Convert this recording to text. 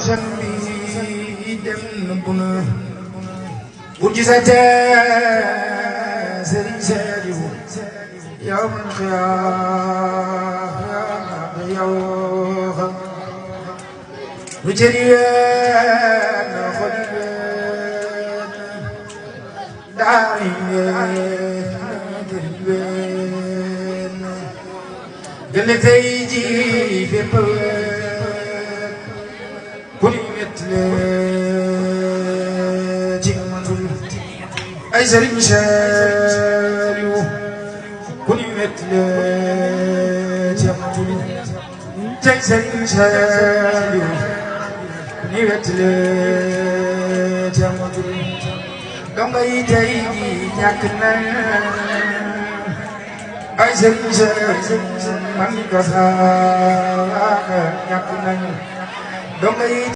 san bi dem nëbbu na bu gisatee Sëriñ Saaliw yow man xiyaam yow xam lu cëri ween xoli ween daari ween jëri ween gëlle tey ji fépp ween ku ni wet leen ci matul ay Sëriñ Saaliw ku ni wet leen ci matul tey Sëriñ Saaliw ku ni wet leen ci matul donga yi tey ji ñàkk na ay Sëriñ Saaliw man ko sax ñàkk nañu donga yi